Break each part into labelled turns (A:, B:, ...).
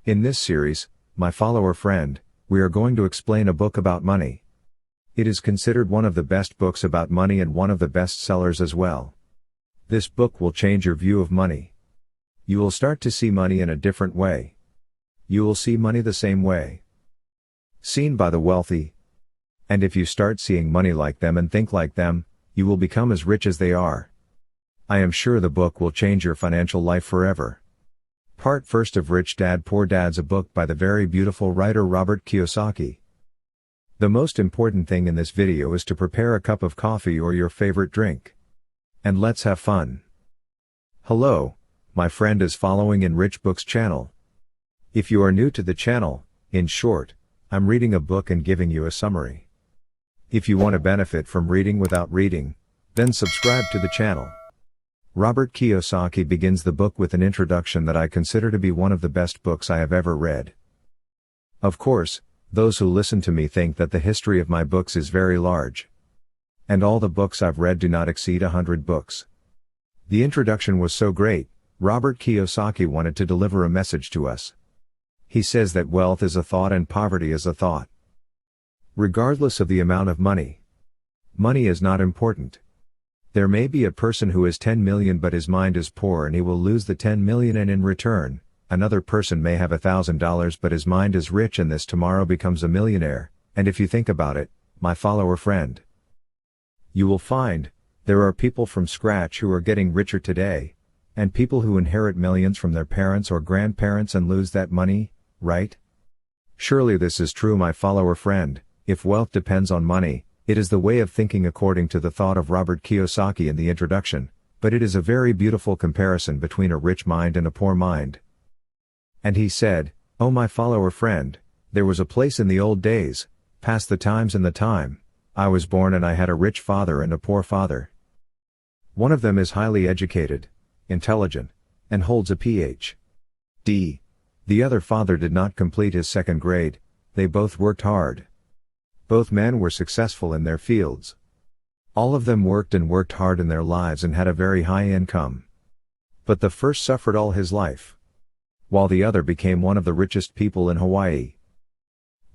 A: In this series, my follower friend, we are going to explain a book about money. It is considered one of the best books about money and one of the best sellers as well. This book will change your view of money. You will start to see money in a different way. You will see money the same way seen by the wealthy. And if you start seeing money like them and think like them, you will become as rich as they are. I am sure the book will change your financial life forever. Part first of Rich Dad Poor Dad's a book by the very beautiful writer Robert Kiyosaki. The most important thing in this video is to prepare a cup of coffee or your favorite drink. And let's have fun. Hello, my friend is following in Rich Books channel. If you are new to the channel, in short, I'm reading a book and giving you a summary. If you want to benefit from reading without reading, then subscribe to the channel. Robert Kiyosaki begins the book with an introduction that I consider to be one of the best books I have ever read. Of course, those who listen to me think that the history of my books is very large. And all the books I've read do not exceed 100 books. The introduction was so great, Robert Kiyosaki wanted to deliver a message to us. He says that wealth is a thought and poverty is a thought. Regardless of the amount of money, money is not important. There may be a person who has 10 million but his mind is poor and he will lose the 10 million, and in return, another person may have $1,000 but his mind is rich and this tomorrow becomes a millionaire. And if you think about it, my follower friend, you will find, there are people from scratch who are getting richer today, and people who inherit millions from their parents or grandparents and lose that money, right? Surely this is true, my follower friend. If wealth depends on money, it is the way of thinking according to the thought of Robert Kiyosaki in the introduction, but it is a very beautiful comparison between a rich mind and a poor mind. And he said, "Oh my follower friend, there was a place in the old days, past the times and the time, I was born and I had a rich father and a poor father. One of them is highly educated, intelligent, and holds a Ph.D. The other father did not complete his second grade, they both worked hard. Both men were successful in their fields. All of them worked and worked hard in their lives and had a very high income. But the first suffered all his life, while the other became one of the richest people in Hawaii.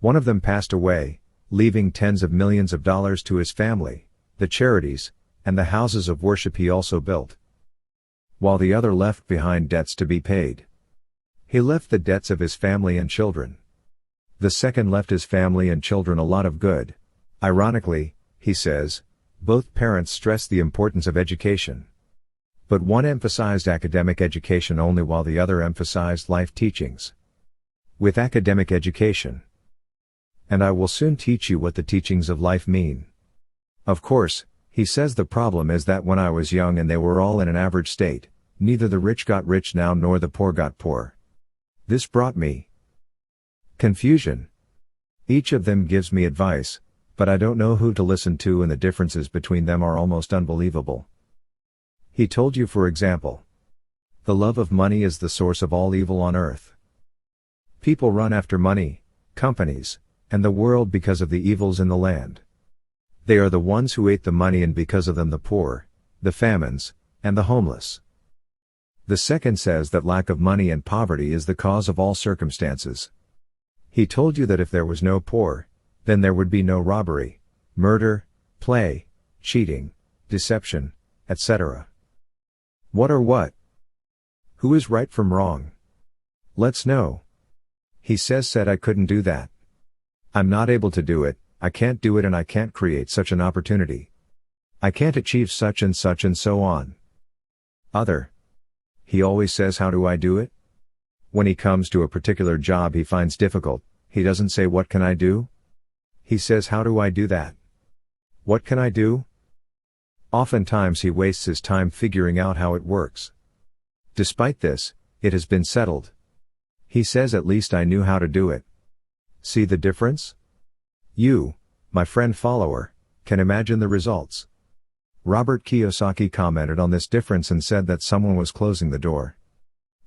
A: One of them passed away, leaving tens of millions of dollars to his family, the charities, and the houses of worship he also built, while the other left behind debts to be paid. He left the debts of his family and children. The second left his family and children a lot of good. Ironically, he says, both parents stressed the importance of education. But one emphasized academic education only while the other emphasized life teachings. With academic education. And I will soon teach you what the teachings of life mean. Of course, he says the problem is that when I was young and they were all in an average state, neither the rich got rich now nor the poor got poor. This brought me confusion. Each of them gives me advice, but I don't know who to listen to and the differences between them are almost unbelievable. He told you, for example, the love of money is the source of all evil on earth. People run after money, companies, and the world because of the evils in the land. They are the ones who ate the money and because of them the poor, the famines, and the homeless. The second says that lack of money and poverty is the cause of all circumstances. He told you that if there was no poor, then there would be no robbery, murder, play, cheating, deception, etc. What are what? Who is right from wrong? Let's know. He said I couldn't do that. I'm not able to do it, I can't do it, and I can't create such an opportunity. I can't achieve such and so on. Other. He always says, how do I do it? When he comes to a particular job he finds difficult, he doesn't say what can I do? He says how do I do that? What can I do? Oftentimes he wastes his time figuring out how it works. Despite this, it has been settled. He says at least I knew how to do it. See the difference? You, my friend follower, can imagine the results. Robert Kiyosaki commented on this difference and said that someone was closing the door.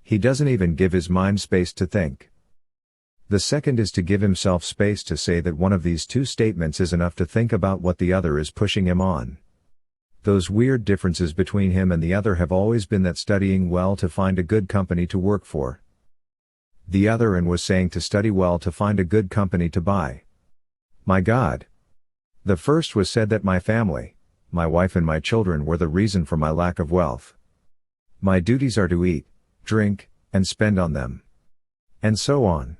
A: He doesn't even give his mind space to think. The second is to give himself space to say that one of these two statements is enough to think about what the other is pushing him on. Those weird differences between him and the other have always been that studying well to find a good company to work for. The other and was saying to study well to find a good company to buy. My God. The first was said that my family, my wife and my children were the reason for my lack of wealth. My duties are to eat, drink, and spend on them. And so on.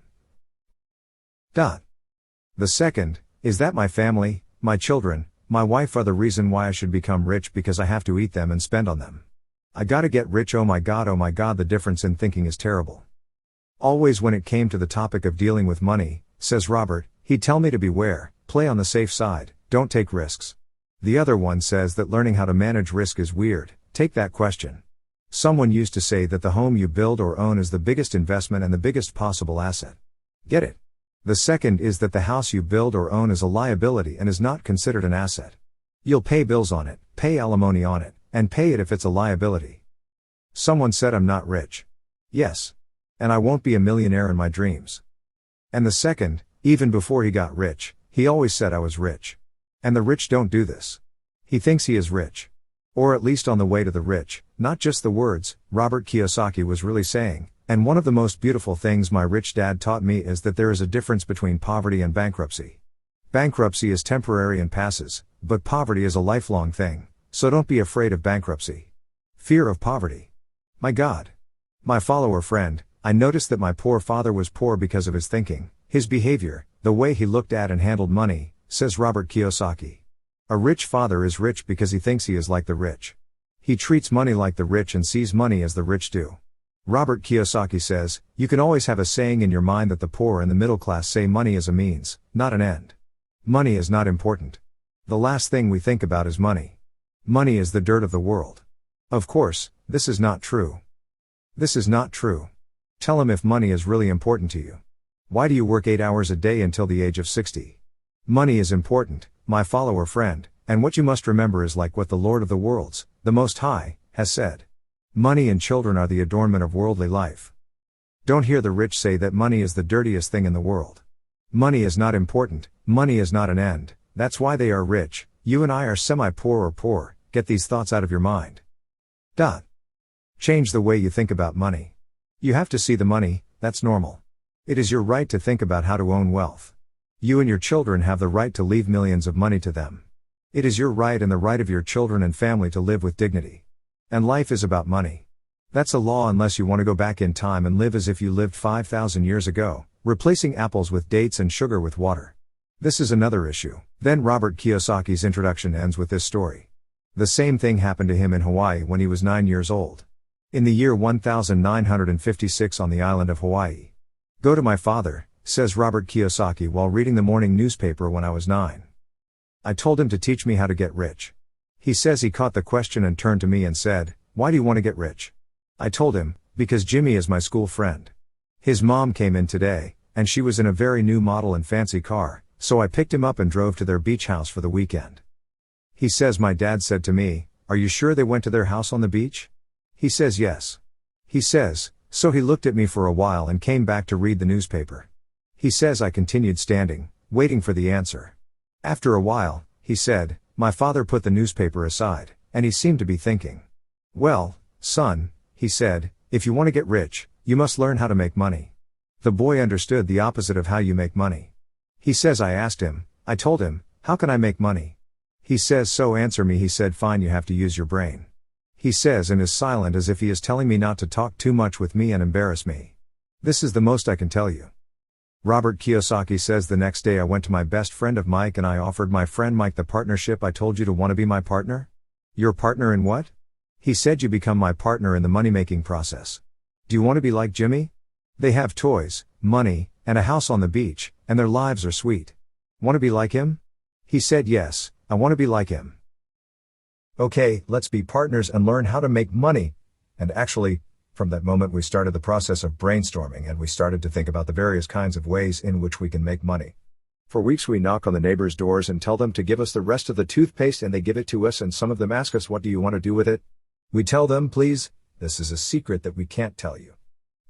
B: The second, is that my family, my children, my wife are the reason why I should become rich because I have to eat them and spend on them. I gotta get rich, oh my God, the difference in thinking is terrible. Always when it came to the topic of dealing with money, says Robert, he'd tell me to beware, play on the safe side, don't take risks. The other one says that learning how to manage risk is weird, take that question. Someone used to say that the home you build or own is the biggest investment and the biggest possible asset. Get it? The second is that the house you build or own is a liability and is not considered an asset. You'll pay bills on it, pay alimony on it, and pay it if it's a liability. Someone said I'm not rich. Yes. And I won't be a millionaire in my dreams. And the second, even before he got rich, he always said I was rich. And the rich don't do this. He thinks he is rich. Or at least on the way to the rich, not just the words, Robert Kiyosaki was really saying. And one of the most beautiful things my rich dad taught me is that there is a difference between poverty and bankruptcy. Bankruptcy is temporary and passes, but poverty is a lifelong thing, so don't be afraid of bankruptcy. Fear of poverty. My God. My follower friend, I noticed that my poor father was poor because of his thinking, his behavior, the way he looked at and handled money, says Robert Kiyosaki. A rich father is rich because he thinks he is like the rich. He treats money like the rich and sees money as the rich do. Robert Kiyosaki says, you can always have a saying in your mind that the poor and the middle class say money is a means, not an end. Money is not important. The last thing we think about is money. Money is the dirt of the world. Of course, this is not true. This is not true. Tell him if money is really important to you. Why do you work 8 hours a day until the age of 60? Money is important, my follower friend, and what you must remember is like what the Lord of the worlds, the Most High, has said. Money and children are the adornment of worldly life. Don't hear the rich say that money is the dirtiest thing in the world. Money is not important, money is not an end, that's why they are rich, you and I are semi-poor or poor, get these thoughts out of your mind. Change the way you think about money. You have to see the money, that's normal. It is your right to think about how to own wealth. You and your children have the right to leave millions of money to them. It is your right and the right of your children and family to live with dignity. And life is about money. That's a law unless you want to go back in time and live as if you lived 5,000 years ago, replacing apples with dates and sugar with water. This is another issue. Then Robert Kiyosaki's introduction ends with this story. The same thing happened to him in Hawaii when he was 9 years old. In the year 1956 on the island of Hawaii. Go to my father, says Robert Kiyosaki while reading the morning newspaper when I was 9. I told him to teach me how to get rich. He says he caught the question and turned to me and said, why do you want to get rich? I told him, because Jimmy is my school friend. His mom came in today, and she was in a very new model and fancy car, so I picked him up and drove to their beach house for the weekend. He says my dad said to me, are you sure they went to their house on the beach? He says yes. He says, so he looked at me for a while and came back to read the newspaper. He says I continued standing, waiting for the answer. After a while, he said, my father put the newspaper aside, and he seemed to be thinking. Well, son, he said, if you want to get rich, you must learn how to make money. The boy understood the opposite of how you make money. He says I asked him, I told him, how can I make money? He says so answer me. He said fine, you have to use your brain. He says and is silent as if he is telling me not to talk too much with me and embarrass me. This is the most I can tell you. Robert Kiyosaki says the next day I went to my best friend of Mike and I offered my friend Mike the partnership. I told you to want to be my partner? Your partner in what? He said you become my partner in the money-making process. Do you want to be like Jimmy? They have toys, money, and a house on the beach, and their lives are sweet. Want to be like him? He said yes, I want to be like him. Okay, let's be partners and learn how to make money. And actually, from that moment we started the process of brainstorming and we started to think about the various kinds of ways in which we can make money. For weeks we knock on the neighbors' doors and tell them to give us the rest of the toothpaste and they give it to us and some of them ask us what do you want to do with it? We tell them please, this is a secret that we can't tell you.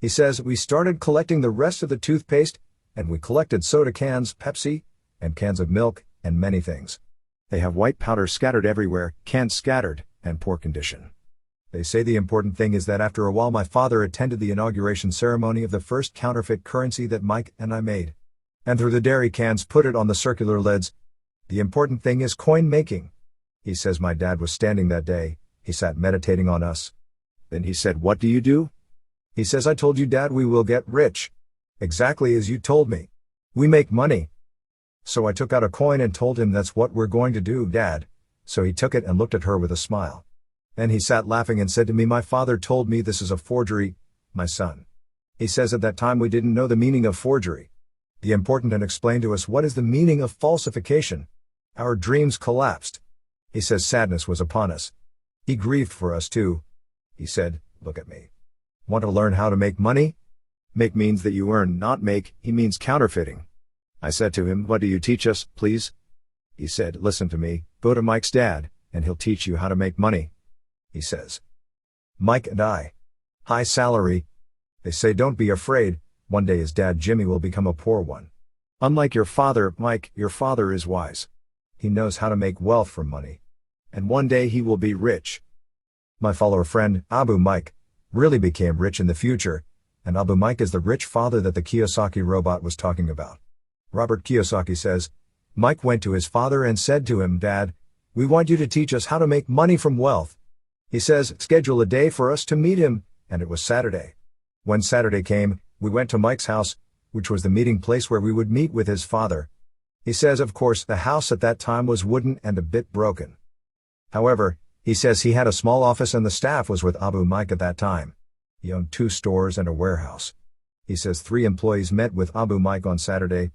B: He says we started collecting the rest of the toothpaste and we collected soda cans, Pepsi, and cans of milk, and many things. They have white powder scattered everywhere, cans scattered, and poor condition. They say the important thing is that after a while my father attended the inauguration ceremony of the first counterfeit currency that Mike and I made. And through the dairy cans put it on the circular lids. The important thing is coin making. He says my dad was standing that day, he sat meditating on us. Then he said, "What do you do?" He says, "I told you, Dad, we will get rich. Exactly as you told me. We make money." So I took out a coin and told him that's what we're going to do, Dad. So he took it and looked at her with a smile. Then he sat laughing and said to me, "My father told me this is a forgery, my son." He says at that time we didn't know the meaning of forgery. The important and explained to us what is the meaning of falsification. Our dreams collapsed. He says sadness was upon us. He grieved for us too. He said, "Look at me. Want to learn how to make money?" Make means that you earn, not make. He means counterfeiting. I said to him, "What do you teach us, please?" He said, "Listen to me, go to Mike's dad, and he'll teach you how to make money." He says, "Mike and I. High salary. They say don't be afraid, one day his dad Jimmy will become a poor one. Unlike your father, Mike, your father is wise. He knows how to make wealth from money. And one day he will be rich." My follower friend, Abu Mike, really became rich in the future, and Abu Mike is the rich father that the Kiyosaki robot was talking about. Robert Kiyosaki says, Mike went to his father and said to him, "Dad, we want you to teach us how to make money from wealth." He says, "Schedule a day for us to meet him," and it was Saturday. When Saturday came, we went to Mike's house, which was the meeting place where we would meet with his father. He says, of course, the house at that time was wooden and a bit broken. However, he says he had a small office and the staff was with Abu Mike at that time. He owned 2 stores and a warehouse. He says 3 employees met with Abu Mike on Saturday.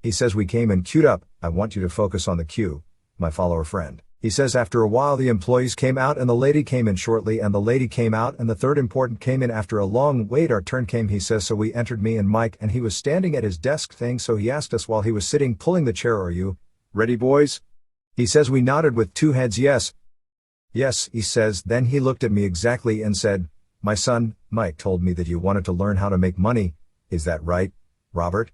B: He says we came and queued up. I want you to focus on the queue, my follower friend. He says after a while the employees came out and the lady came in shortly and the lady came out and the third important came in after a long wait. Our turn came, he says, so we entered, me and Mike, and he was standing at his desk thing, so he asked us while he was sitting pulling the chair, "Are you ready, boys?" He says we nodded with 2 heads, yes. Yes, he says. Then he looked at me exactly and said, "My son, Mike told me that you wanted to learn how to make money. Is that right, Robert?"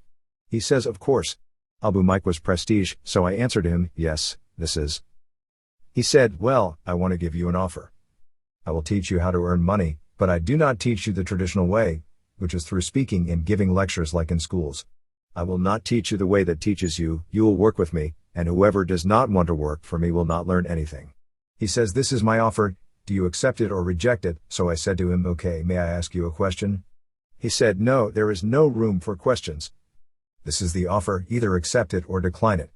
B: He says, of course. Abu Mike was prestige, so I answered him, yes, this is. He said, well, I want to give you an offer. I will teach you how to earn money, but I do not teach you the traditional way, which is through speaking and giving lectures like in schools. I will not teach you the way that teaches you. You will work with me, and whoever does not want to work for me will not learn anything. He says, this is my offer. Do you accept it or reject it? So I said to him, okay, may I ask you a question? He said, no, there is no room for questions. This is the offer, either accept it or decline it.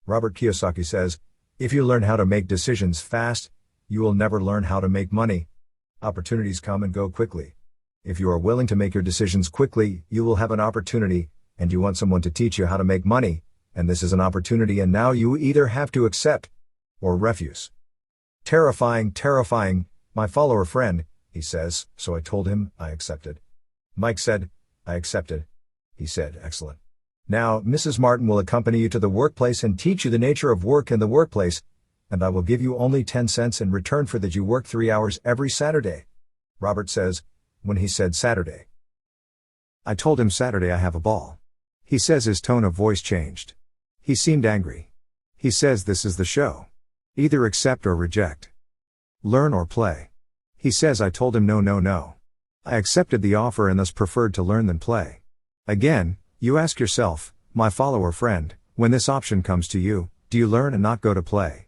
B: Robert Kiyosaki says, if you learn how to make decisions fast, you will never learn how to make money. Opportunities come and go quickly. If you are willing to make your decisions quickly, you will have an opportunity, and you want someone to teach you how to make money, and this is an opportunity, and now you either have to accept or refuse. Terrifying, terrifying, my follower friend, he says, so I told him I accepted. Mike said, I accepted. He said, excellent. Now, Mrs. Martin will accompany you to the workplace and teach you the nature of work in the workplace, and I will give you only 10 cents in return for that you work 3 hours every Saturday. Robert says, when he said Saturday. I told him Saturday I have a ball. He says his tone of voice changed. He seemed angry. He says this is the show. Either accept or reject. Learn or play. He says I told him no, no, no. I accepted the offer and thus preferred to learn than play. Again, you ask yourself, my follower friend, when this option comes to you, do you learn and not go to play?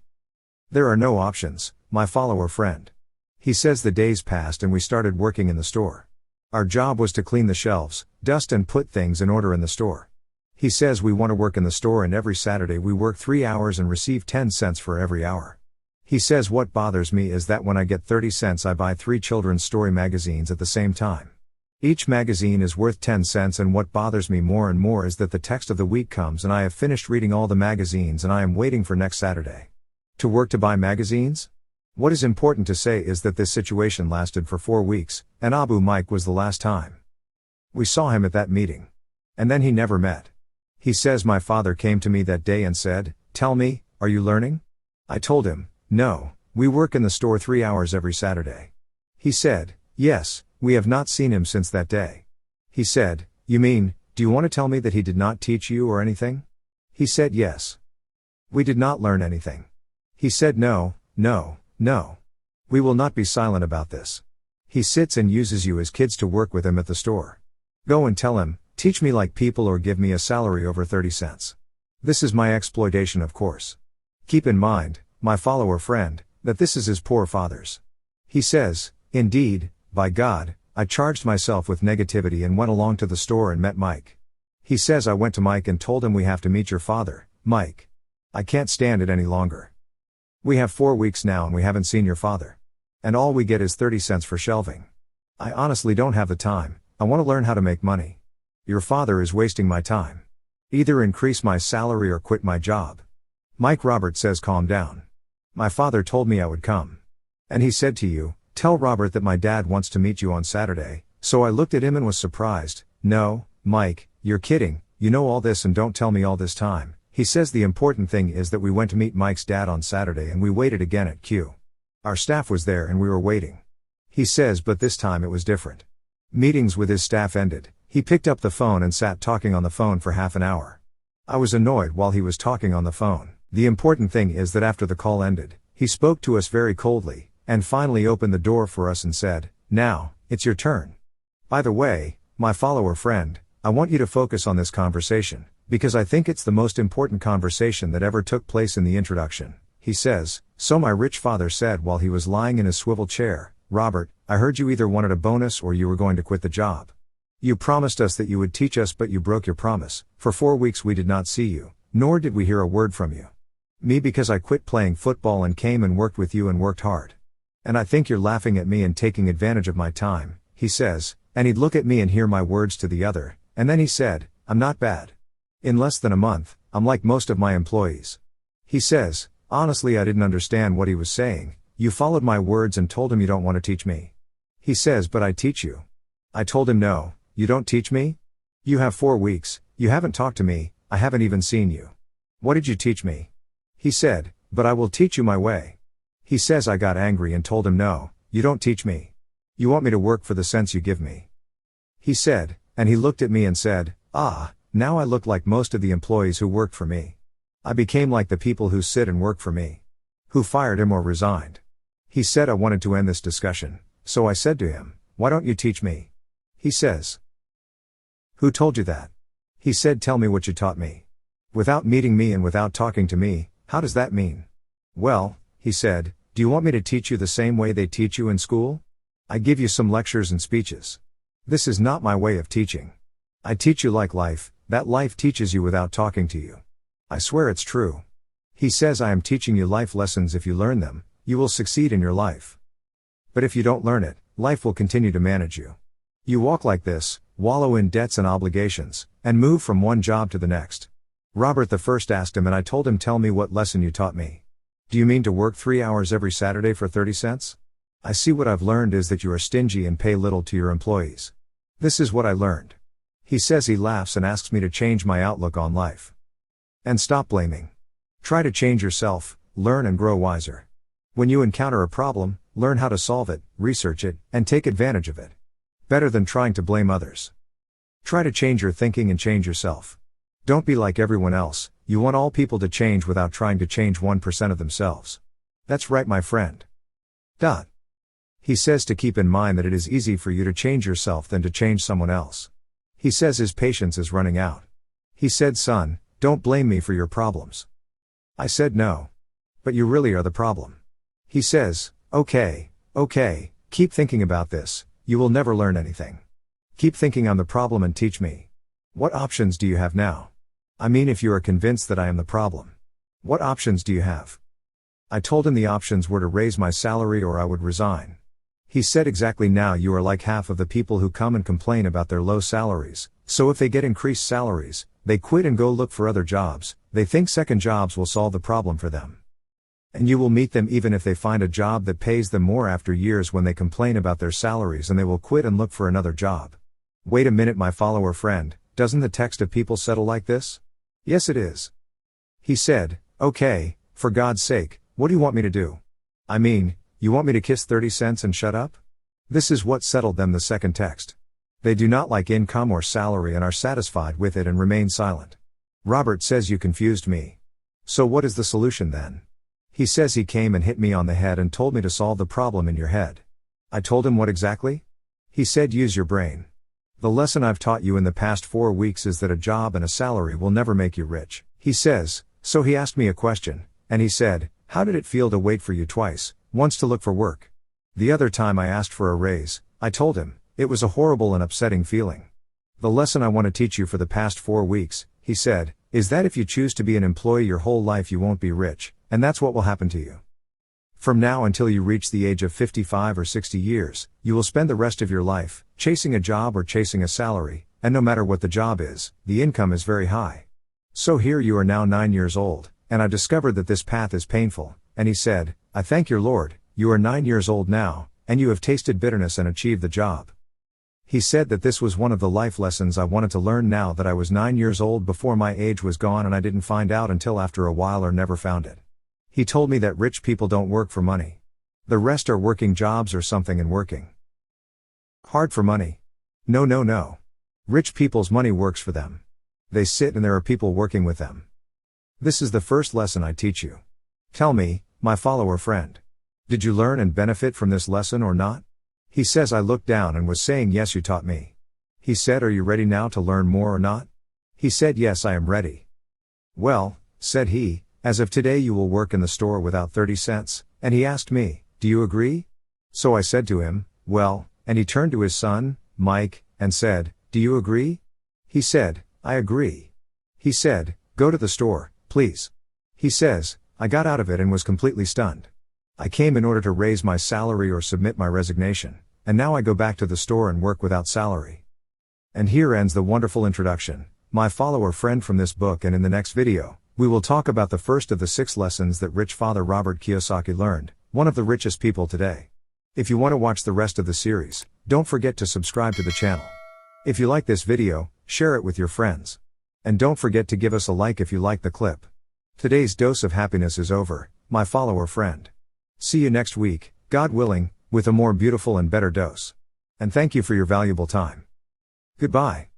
B: There are no options, my follower friend. He says the days passed and we started working in the store. Our job was to clean the shelves, dust and put things in order in the store. He says we want to work in the store and every Saturday we work 3 hours and receive 10 cents for every hour. He says what bothers me is that when I get 30 cents I buy 3 children's story magazines at the same time. Each magazine is worth 10 cents, and what bothers me more and more is that the text of the week comes and I have finished reading all the magazines and I am waiting for next Saturday to work to buy magazines? What is important to say is that this situation lasted for 4 weeks, and Abu Mike was the last time we saw him at that meeting. And then he never met. He says my father came to me that day and said, tell me, are you learning? I told him, no, we work in the store 3 hours every Saturday. He said, yes, we have not seen him since that day. He said, you mean, do you want to tell me that he did not teach you or anything? He said yes. We did not learn anything. He said no, no, no. We will not be silent about this. He sits and uses you as kids to work with him at the store. Go and tell him, teach me like people or give me a salary over 30 cents. This is my exploitation, of course. Keep in mind, my follower friend, that this is his poor father's. He says, indeed, by God, I charged myself with negativity and went along to the store and met Mike. He says I went to Mike and told him we have to meet your father, Mike. I can't stand it any longer. We have 4 weeks now and we haven't seen your father. And all we get is 30 cents for shelving. I honestly don't have the time, I want to learn how to make money. Your father is wasting my time. Either increase my salary or quit my job. Mike. Robert says calm down. My father told me I would come. And he said to you, tell Robert that my dad wants to meet you on Saturday. So I looked at him and was surprised. No, Mike, you're kidding, you know all this and don't tell me all this time. He says the important thing is that we went to meet Mike's dad on Saturday and we waited again at Q. Our staff was there and we were waiting. He says but this time it was different. Meetings with his staff ended, he picked up the phone and sat talking on the phone for half an hour. I was annoyed while he was talking on the phone. The important thing is that after the call ended, he spoke to us very coldly, and finally opened the door for us and said, now, it's your turn. By the way, my follower friend, I want you to focus on this conversation, because I think it's the most important conversation that ever took place in the introduction. He says, so my rich father said while he was lying in his swivel chair, Robert, I heard you either wanted a bonus or you were going to quit the job. You promised us that you would teach us but you broke your promise. For 4 weeks we did not see you, nor did we hear a word from you. Me because I quit playing football and came and worked with you and worked hard. And I think you're laughing at me and taking advantage of my time, he says, and he'd look at me and hear my words to the other, and then he said, I'm not bad. In less than a month, I'm like most of my employees. He says, honestly I didn't understand what he was saying, you followed my words and told him you don't want to teach me. He says but I teach you. I told him no, you don't teach me? You have 4 weeks, you haven't talked to me, I haven't even seen you. What did you teach me? He said, but I will teach you my way. He says I got angry and told him no, you don't teach me. You want me to work for the cents you give me. He said, and he looked at me and said, now I look like most of the employees who worked for me. I became like the people who sit and work for me. Who fired him or resigned. He said I wanted to end this discussion, so I said to him, why don't you teach me? He says, who told you that? He said tell me what you taught me. Without meeting me and without talking to me, how does that mean? Well, he said, do you want me to teach you the same way they teach you in school? I give you some lectures and speeches. This is not my way of teaching. I teach you like life, that life teaches you without talking to you. I swear it's true. He says I am teaching you life lessons. If you learn them, you will succeed in your life. But if you don't learn it, life will continue to manage you. You walk like this, wallow in debts and obligations, and move from one job to the next. Robert the first asked him and I told him tell me what lesson you taught me. Do you mean to work 3 hours every Saturday for 30 cents? I see what I've learned is that you are stingy and pay little to your employees. This is what I learned. He says he laughs and asks me to change my outlook on life. And stop blaming. Try to change yourself, learn and grow wiser. When you encounter a problem, learn how to solve it, research it, and take advantage of it. Better than trying to blame others. Try to change your thinking and change yourself. Don't be like everyone else, you want all people to change without trying to change 1% of themselves. That's right my friend. He says to keep in mind that it is easy for you to change yourself than to change someone else. He says his patience is running out. He said son, don't blame me for your problems. I said no. But you really are the problem. He says, okay, keep thinking about this, you will never learn anything. Keep thinking I'm the problem and teach me. What options do you have now? I mean if you are convinced that I am the problem. What options do you have? I told him the options were to raise my salary or I would resign. He said exactly now you are like half of the people who come and complain about their low salaries, so if they get increased salaries, they quit and go look for other jobs, they think second jobs will solve the problem for them. And you will meet them even if they find a job that pays them more after years when they complain about their salaries and they will quit and look for another job. Wait a minute my follower friend, doesn't the text of people settle like this? Yes it is. He said, okay, for God's sake, what do you want me to do? I mean, you want me to kiss 30 cents and shut up? This is what settled them the second text. They do not like income or salary and are satisfied with it and remain silent. Robert says you confused me. So what is the solution then? He says he came and hit me on the head and told me to solve the problem in your head. I told him what exactly? He said use your brain. The lesson I've taught you in the past 4 weeks is that a job and a salary will never make you rich. He says, so he asked me a question, and he said, how did it feel to wait for you twice, once to look for work? The other time I asked for a raise, I told him, it was a horrible and upsetting feeling. The lesson I want to teach you for the past 4 weeks, he said, is that if you choose to be an employee your whole life you won't be rich, and that's what will happen to you. From now until you reach the age of 55 or 60 years, you will spend the rest of your life chasing a job or chasing a salary, and no matter what the job is, the income is very high. So here you are now 9 years old, and I've discovered that this path is painful, and he said, I thank your Lord, you are 9 years old now, and you have tasted bitterness and achieved the job. He said that this was one of the life lessons I wanted to learn now that I was 9 years old before my age was gone and I didn't find out until after a while or never found it. He told me that rich people don't work for money. The rest are working jobs or something and working hard for money. No. Rich people's money works for them. They sit and there are people working with them. This is the first lesson I teach you. Tell me, my follower friend. Did you learn and benefit from this lesson or not? He says I looked down and was saying yes you taught me. He said are you ready now to learn more or not? He said yes I am ready. Well, said he, as of today you will work in the store without 30 cents, and he asked me, do you agree? So I said to him, well, and he turned to his son, Mike, and said, do you agree? He said, I agree. He said, go to the store, please. He says, I got out of it and was completely stunned. I came in order to raise my salary or submit my resignation, and now I go back to the store and work without salary. And here ends the wonderful introduction, my follower friend from this book, and in the next video, we will talk about the first of the 6 lessons that rich father Robert Kiyosaki learned, one of the richest people today. If you want to watch the rest of the series, don't forget to subscribe to the channel. If you like this video, share it with your friends. And don't forget to give us a like if you like the clip. Today's dose of happiness is over, my follower friend. See you next week, God willing, with a more beautiful and better dose. And thank you for your valuable time. Goodbye.